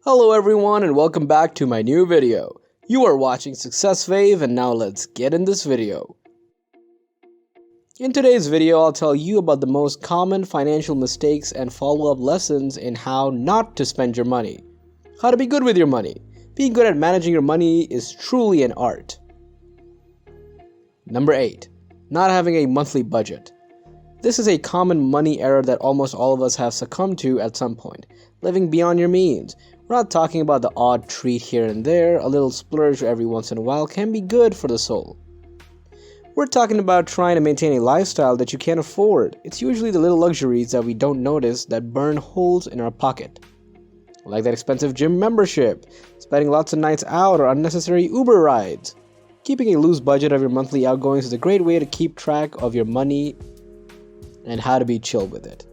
Hello everyone and welcome back to my new video. You are watching Success Wave and now let's get in this video. In today's video, I'll tell you about the most common financial mistakes and follow-up lessons in how not to spend your money. How to be good with your money. Being good at managing your money is truly an art. Number 8. Not having a monthly budget. This is a common money error that almost all of us have succumbed to at some point. Living beyond your means. We're not talking about the odd treat here and there. A little splurge every once in a while can be good for the soul. We're talking about trying to maintain a lifestyle that you can't afford. It's usually the little luxuries that we don't notice that burn holes in our pocket. Like that expensive gym membership, spending lots of nights out, or unnecessary Uber rides. Keeping a loose budget of your monthly outgoings is a great way to keep track of your money and how to be chill with it.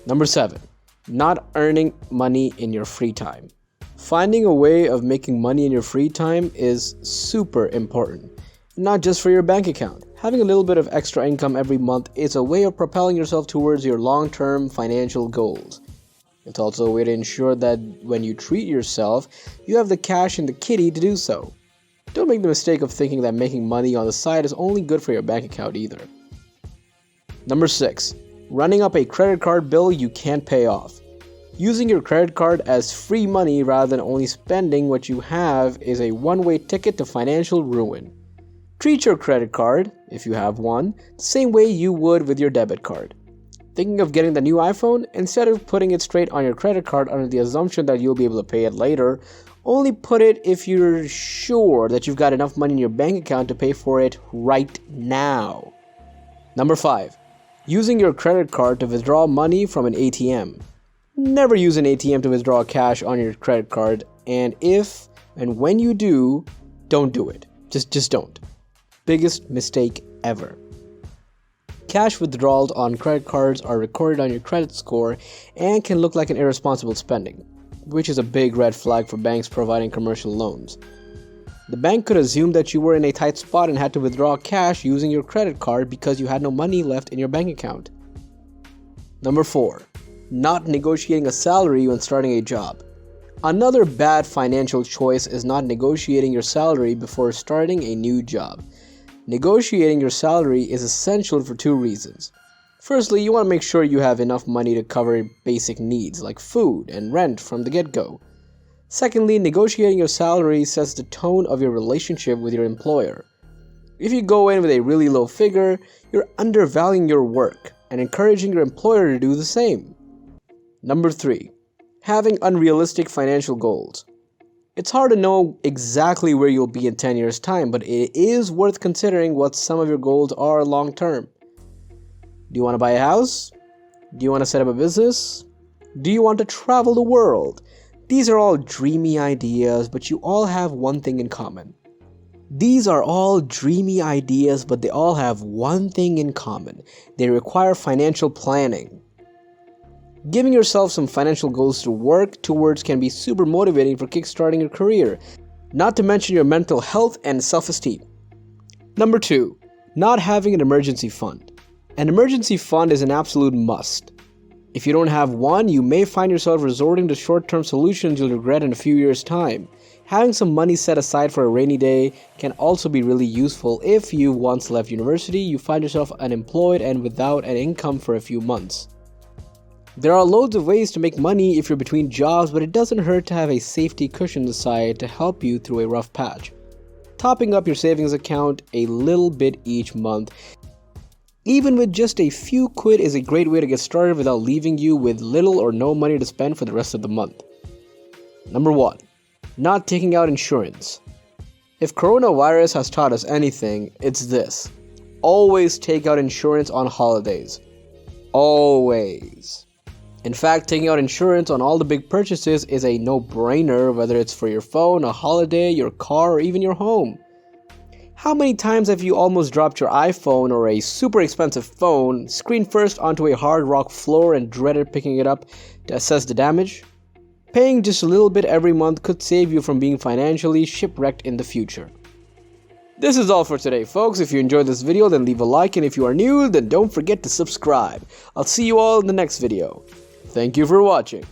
Number 7. Not earning money in your free time. Finding a way of making money in your free time is super important. Not just for your bank account. Having a little bit of extra income every month is a way of propelling yourself towards your long-term financial goals. It's also a way to ensure that when you treat yourself, you have the cash and the kitty to do so. Don't make the mistake of thinking that making money on the side is only good for your bank account either. Number 6. Running up a credit card bill you can't pay off. Using your credit card as free money rather than only spending what you have is a one-way ticket to financial ruin. Treat your credit card, if you have one, the same way you would with your debit card. Thinking of getting the new iPhone? Instead of putting it straight on your credit card under the assumption that you'll be able to pay it later, only put it if you're sure that you've got enough money in your bank account to pay for it right now. Number 5. Using your credit card to withdraw money from an ATM. Never use an ATM to withdraw cash on your credit card, and if and when you do, don't do it. Just don't. Biggest mistake ever. Cash withdrawals on credit cards are recorded on your credit score and can look like an irresponsible spending, which is a big red flag for banks providing commercial loans. The bank could assume that you were in a tight spot and had to withdraw cash using your credit card because you had no money left in your bank account. Number 4. Not negotiating a salary when starting a job. Another bad financial choice is not negotiating your salary before starting a new job. Negotiating your salary is essential for 2 reasons. Firstly, you want to make sure you have enough money to cover basic needs like food and rent from the get-go. Secondly, negotiating your salary sets the tone of your relationship with your employer. If you go in with a really low figure, you're undervaluing your work and encouraging your employer to do the same. Number 3. Having unrealistic financial goals. It's hard to know exactly where you'll be in 10 years' time, but it is worth considering what some of your goals are long term. Do you want to buy a house? Do you want to set up a business? Do you want to travel the world? These are all dreamy ideas, but you all have one thing in common. They all have one thing in common. They require financial planning. Giving yourself some financial goals to work towards can be super motivating for kickstarting your career, not to mention your mental health and self-esteem. Number 2. Not having an emergency fund. An emergency fund is an absolute must. If you don't have one, you may find yourself resorting to short-term solutions you'll regret in a few years' time. Having some money set aside for a rainy day can also be really useful if you once left university, you find yourself unemployed and without an income for a few months. There are loads of ways to make money if you're between jobs, but it doesn't hurt to have a safety cushion aside to help you through a rough patch. Topping up your savings account a little bit each month, even with just a few quid, is a great way to get started without leaving you with little or no money to spend for the rest of the month. Number 1. Not taking out insurance. If coronavirus has taught us anything, it's this. Always take out insurance on holidays. Always. In fact, taking out insurance on all the big purchases is a no-brainer, whether it's for your phone, a holiday, your car, or even your home. How many times have you almost dropped your iPhone or a super expensive phone, screen first onto a hard rock floor and dreaded picking it up to assess the damage? Paying just a little bit every month could save you from being financially shipwrecked in the future. This is all for today, folks. If you enjoyed this video, then leave a like, and if you are new, then don't forget to subscribe. I'll see you all in the next video. Thank you for watching.